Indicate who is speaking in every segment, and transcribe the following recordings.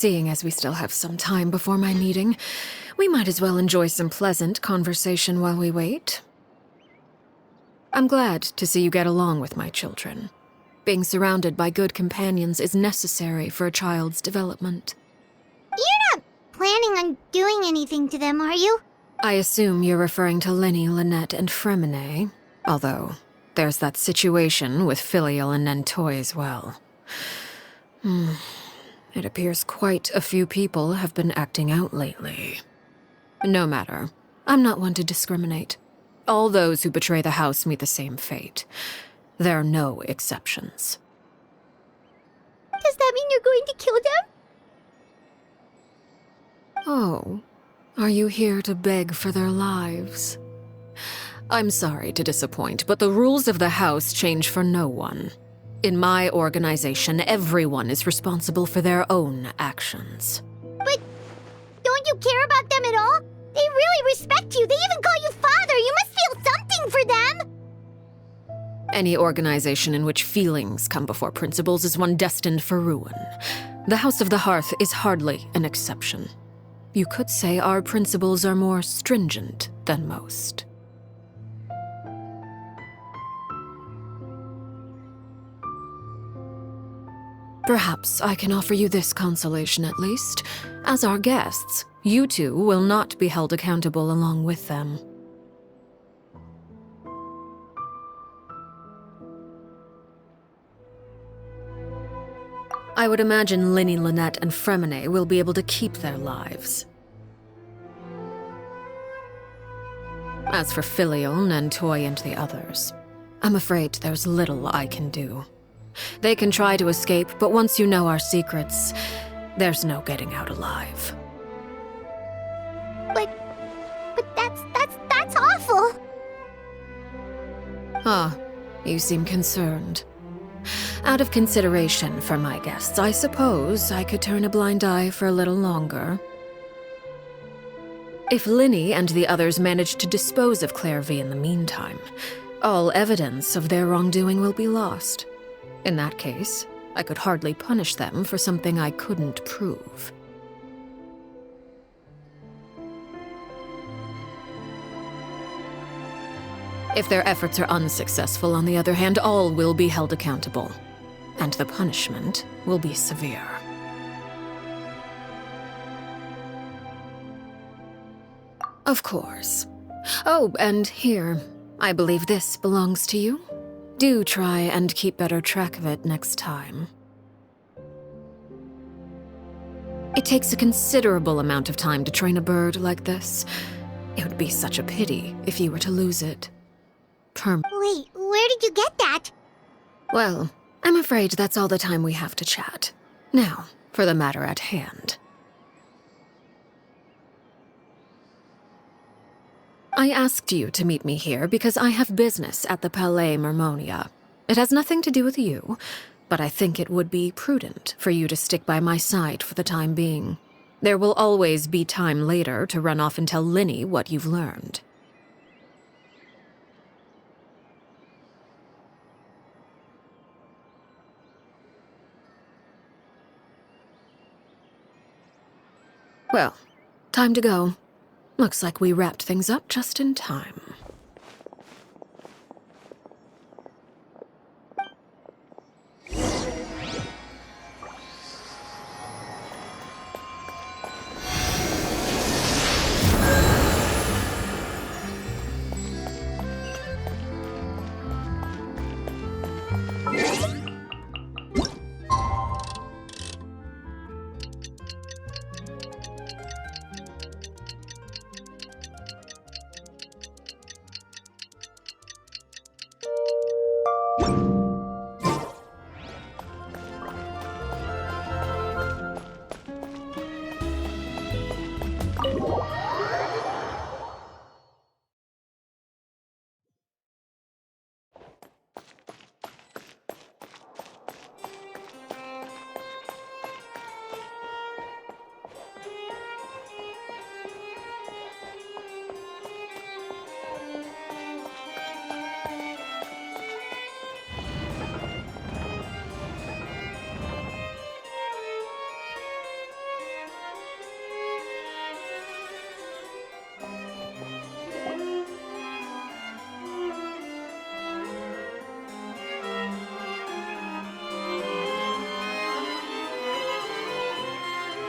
Speaker 1: Seeing as we still have some time before my meeting, we might as well enjoy some pleasant conversation while we wait. I'm glad to see you get along with my children. Being surrounded by good companions is necessary for a child's development.
Speaker 2: You're not planning on doing anything to them, are you?
Speaker 1: I assume you're referring to Lenny, Lynette, and Fremine, although there's that situation with Filial and Nentoy as well. It appears quite a few people have been acting out lately. No matter. I'm not one to discriminate. All those who betray the house meet the same fate. There are no exceptions.
Speaker 2: Does that mean you're going to kill them?
Speaker 1: Oh, are you here to beg for their lives? I'm sorry to disappoint, but the rules of the house change for no one. In my organization, everyone is responsible for their own actions.
Speaker 2: But don't you care about them at all? They really respect you. They even call you father. You must feel something for them.
Speaker 1: Any organization in which feelings come before principles is one destined for ruin. The House of the Hearth is hardly an exception. You could say our principles are more stringent than most. Perhaps I can offer you this consolation at least. As our guests, you two will not be held accountable along with them. I would imagine Lenny, Lynette, and Fremine will be able to keep their lives. As for Filial, Nentoy, and the others, I'm afraid there's little I can do. They can try to escape, but once you know our secrets, there's no getting out alive.
Speaker 2: But that's awful.
Speaker 1: Ah, you seem concerned. Out of consideration for my guests, I suppose I could turn a blind eye for a little longer. If Lenny and the others manage to dispose of Claire V in the meantime, all evidence of their wrongdoing will be lost. In that case, I could hardly punish them for something I couldn't prove. If their efforts are unsuccessful, on the other hand, all will be held accountable. And the punishment will be severe. Of course. Oh, and here, I believe this belongs to you. Do try and keep better track of it next time. It takes a considerable amount of time to train a bird like this. It would be such a pity if you were to lose it.
Speaker 2: Wait, where did you get that?
Speaker 1: Well, I'm afraid that's all the time we have to chat. Now, for the matter at hand. I asked you to meet me here because I have business at the Palais Mermonia. It has nothing to do with you, but I think it would be prudent for you to stick by my side for the time being. There will always be time later to run off and tell Lenny what you've learned. Well, time to go. Looks like we wrapped things up just in time.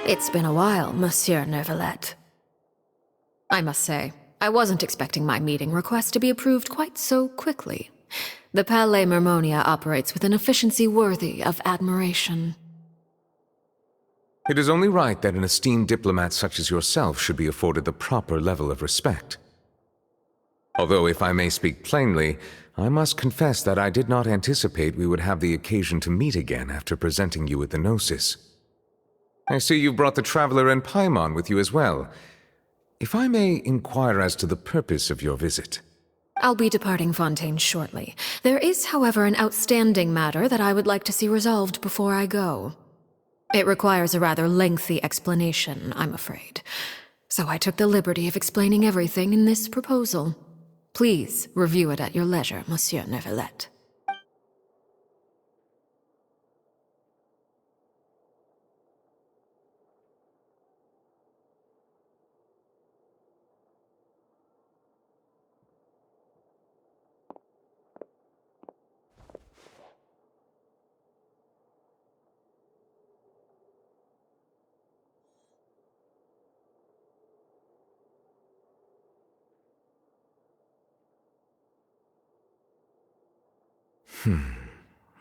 Speaker 1: It's been a while, Monsieur Neuvillette. I must say, I wasn't expecting my meeting request to be approved quite so quickly. The Palais Mermonia operates with an efficiency worthy of admiration.
Speaker 3: It is only right that an esteemed diplomat such as yourself should be afforded the proper level of respect. Although, if I may speak plainly, I must confess that I did not anticipate we would have the occasion to meet again after presenting you with the Gnosis. I see you've brought the Traveler and Paimon with you as well. If I may inquire as to the purpose of your visit.
Speaker 1: I'll be departing Fontaine shortly. There is, however, an outstanding matter that I would like to see resolved before I go. It requires a rather lengthy explanation, I'm afraid. So I took the liberty of explaining everything in this proposal. Please review it at your leisure, Monsieur Neuvillette.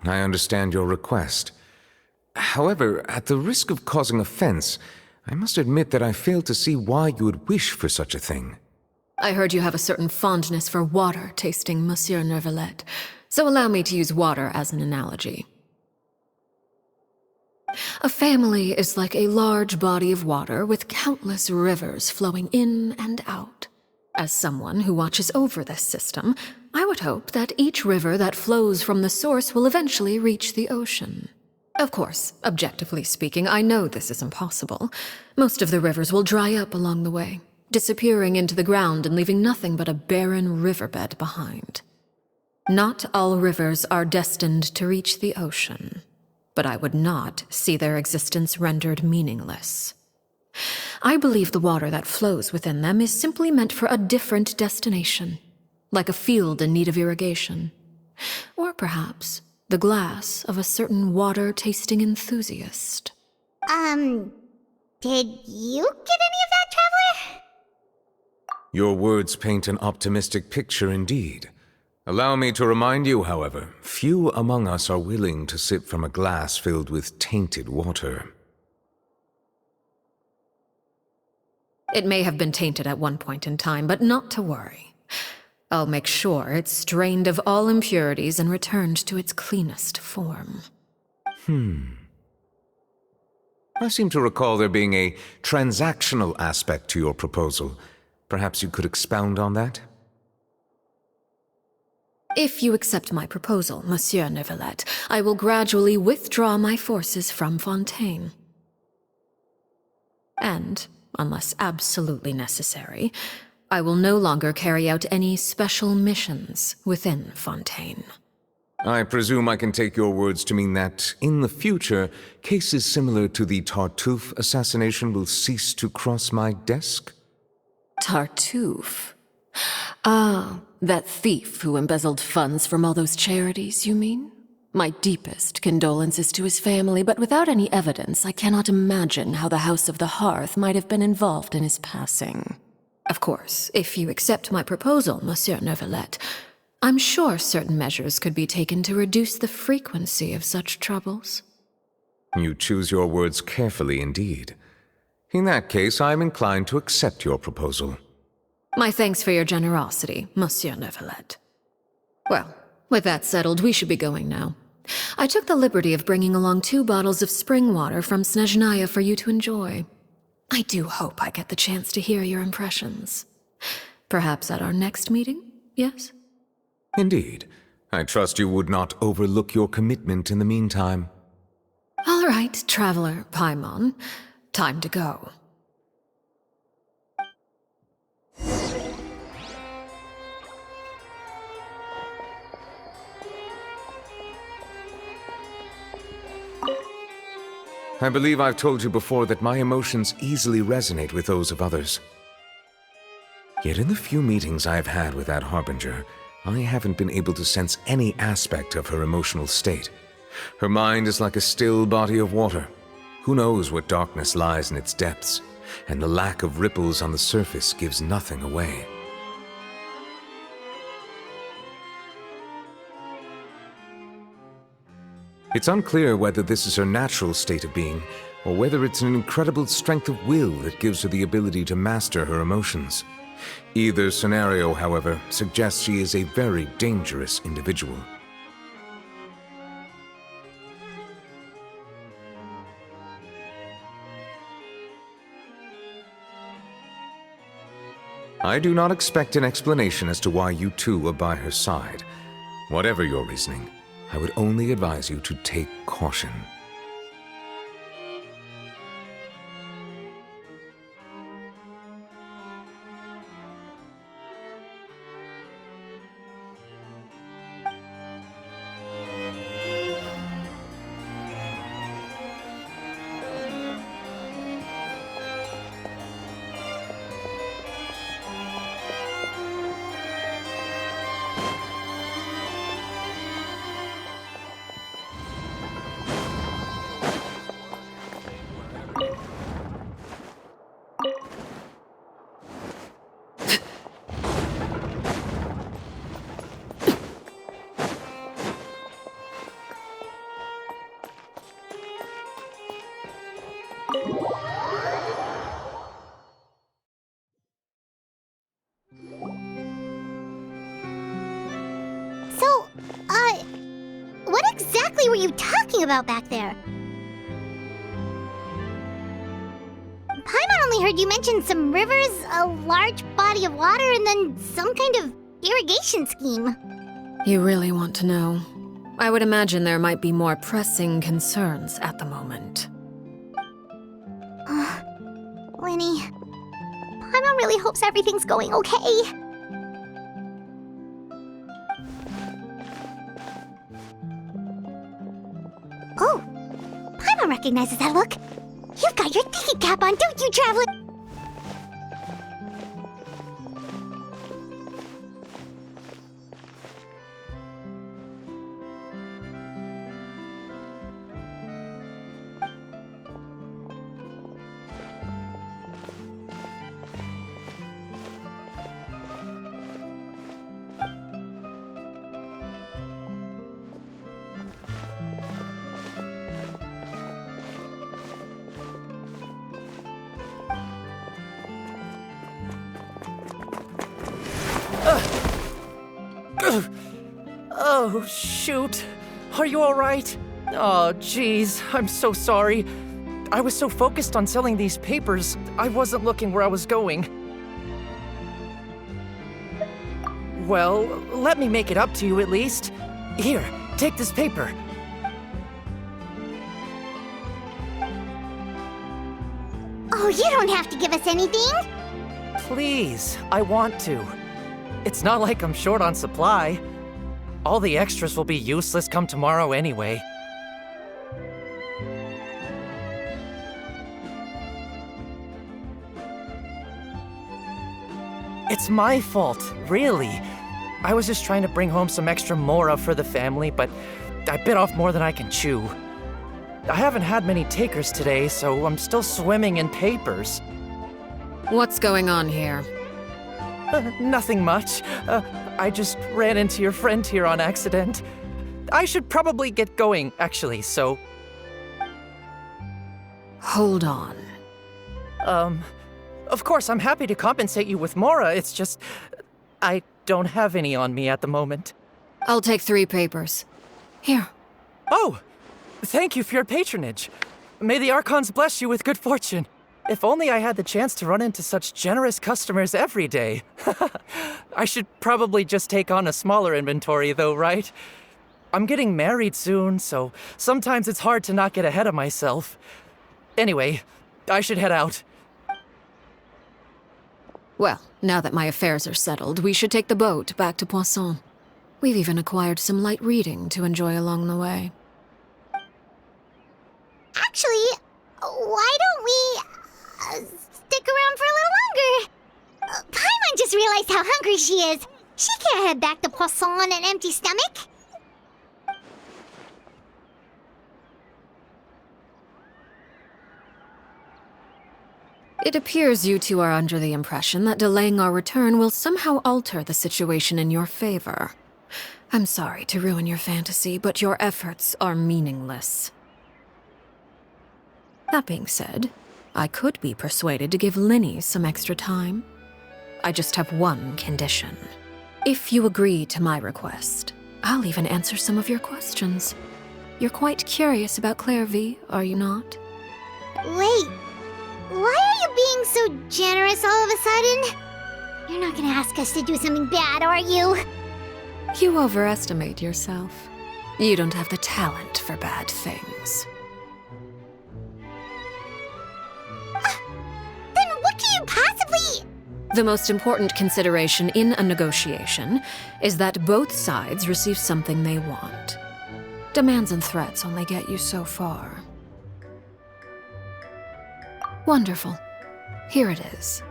Speaker 3: I understand your request. However, at the risk of causing offense, I must admit that I fail to see why you would wish for such a thing.
Speaker 1: I heard you have a certain fondness for water tasting, Monsieur Neuvillette, so allow me to use water as an analogy. A family is like a large body of water with countless rivers flowing in and out. As someone who watches over this system, I would hope that each river that flows from the source will eventually reach the ocean. Of course, objectively speaking, I know this is impossible. Most of the rivers will dry up along the way, disappearing into the ground and leaving nothing but a barren riverbed behind. Not all rivers are destined to reach the ocean, but I would not see their existence rendered meaningless. I believe the water that flows within them is simply meant for a different destination, like a field in need of irrigation. Or perhaps the glass of a certain water-tasting enthusiast.
Speaker 2: Did you get any of that, Traveler?
Speaker 3: Your words paint an optimistic picture indeed. Allow me to remind you, however, few among us are willing to sip from a glass filled with tainted water.
Speaker 1: It may have been tainted at one point in time, but not to worry. I'll make sure it's strained of all impurities and returned to its cleanest form.
Speaker 3: I seem to recall there being a transactional aspect to your proposal. Perhaps you could expound on that?
Speaker 1: If you accept my proposal, Monsieur Neuvillette, I will gradually withdraw my forces from Fontaine. And, unless absolutely necessary, I will no longer carry out any special missions within Fontaine.
Speaker 3: I presume I can take your words to mean that, in the future, cases similar to the Tartuffe assassination will cease to cross my desk?
Speaker 1: Tartuffe? Ah, that thief who embezzled funds from all those charities, you mean? My deepest condolences to his family, but without any evidence, I cannot imagine how the House of the Hearth might have been involved in his passing. Of course, if you accept my proposal, Monsieur Neuvillette, I'm sure certain measures could be taken to reduce the frequency of such troubles.
Speaker 3: You choose your words carefully indeed. In that case, I am inclined to accept your proposal.
Speaker 1: My thanks for your generosity, Monsieur Neuvillette. Well, with that settled, we should be going now. I took the liberty of bringing along 2 bottles of spring water from Snezhnaya for you to enjoy. I do hope I get the chance to hear your impressions. Perhaps at our next meeting, yes?
Speaker 3: Indeed. I trust you would not overlook your commitment in the meantime.
Speaker 1: All right, Traveler Paimon. Time to go.
Speaker 3: I believe I've told you before that my emotions easily resonate with those of others. Yet in the few meetings I've had with that Harbinger, I haven't been able to sense any aspect of her emotional state. Her mind is like a still body of water, Who knows what darkness lies in its depths, and the lack of ripples on the surface gives nothing away. It's unclear whether this is her natural state of being, or whether it's an incredible strength of will that gives her the ability to master her emotions. Either scenario, however, suggests she is a very dangerous individual. I do not expect an explanation as to why you two are by her side. Whatever your reasoning, I would only advise you to take caution.
Speaker 2: So, what exactly were you talking about back there? Paimon only heard you mention some rivers, a large body of water, and then some kind of irrigation scheme.
Speaker 1: You really want to know? I would imagine there might be more pressing concerns at the moment.
Speaker 2: Winnie, Paimon really hopes everything's going okay. Oh, Paimon recognizes that look. You've got your thinking cap on, don't you, Traveler?
Speaker 4: Oh, shoot. Are you alright? Oh, jeez. I'm so sorry. I was so focused on selling these papers, I wasn't looking where I was going. Well, let me make it up to you at least. Here, take this paper.
Speaker 2: Oh, you don't have to give us anything.
Speaker 4: Please, I want to. It's not like I'm short on supply. All the extras will be useless come tomorrow anyway. It's my fault, really. I was just trying to bring home some extra mora for the family, but I bit off more than I can chew. I haven't had many takers today, so I'm still swimming in papers.
Speaker 1: What's going on here?
Speaker 4: Nothing much. I just ran into your friend here on accident. I should probably get going, actually, so...
Speaker 1: Hold on.
Speaker 4: Of course, I'm happy to compensate you with mora, it's just... I don't have any on me at the moment.
Speaker 1: I'll take 3 papers. Here.
Speaker 4: Oh! Thank you for your patronage. May the Archons bless you with good fortune. If only I had the chance to run into such generous customers every day. I should probably just take on a smaller inventory though, right? I'm getting married soon, so sometimes it's hard to not get ahead of myself. Anyway, I should head out.
Speaker 1: Well, now that my affairs are settled, we should take the boat back to Poisson. We've even acquired some light reading to enjoy along the way.
Speaker 2: Actually, why don't we stick around for a little longer? Paimon just realized how hungry she is. She can't head back to Poisson on an empty stomach.
Speaker 1: It appears you two are under the impression that delaying our return will somehow alter the situation in your favor. I'm sorry to ruin your fantasy, but your efforts are meaningless. That being said, I could be persuaded to give Linny some extra time. I just have one condition. If you agree to my request, I'll even answer some of your questions. You're quite curious about Clairvy, are you not?
Speaker 2: Wait, why are you being so generous all of a sudden? You're not gonna ask us to do something bad, are you?
Speaker 1: You overestimate yourself. You don't have the talent for bad things.
Speaker 2: Then what can you possibly...
Speaker 1: The most important consideration in a negotiation is that both sides receive something they want. Demands and threats only get you so far. Wonderful. Here it is.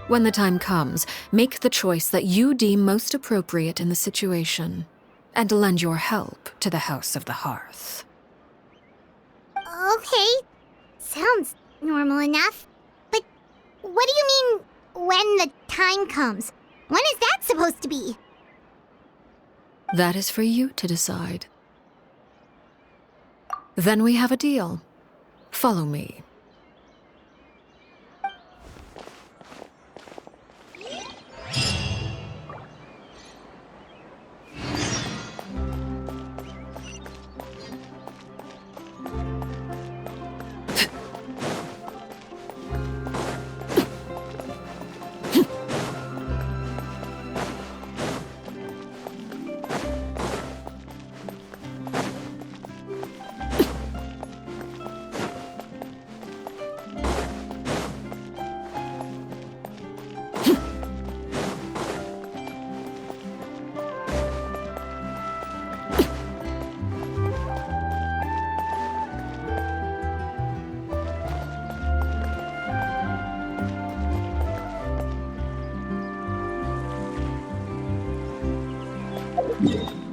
Speaker 1: When the time comes, make the choice that you deem most appropriate in the situation, and lend your help to the House of the Hearth.
Speaker 2: Okay, sounds normal enough. But what do you mean, when the time comes? When is that supposed to be?
Speaker 1: That is for you to decide. Then we have a deal. Follow me.
Speaker 5: Yeah.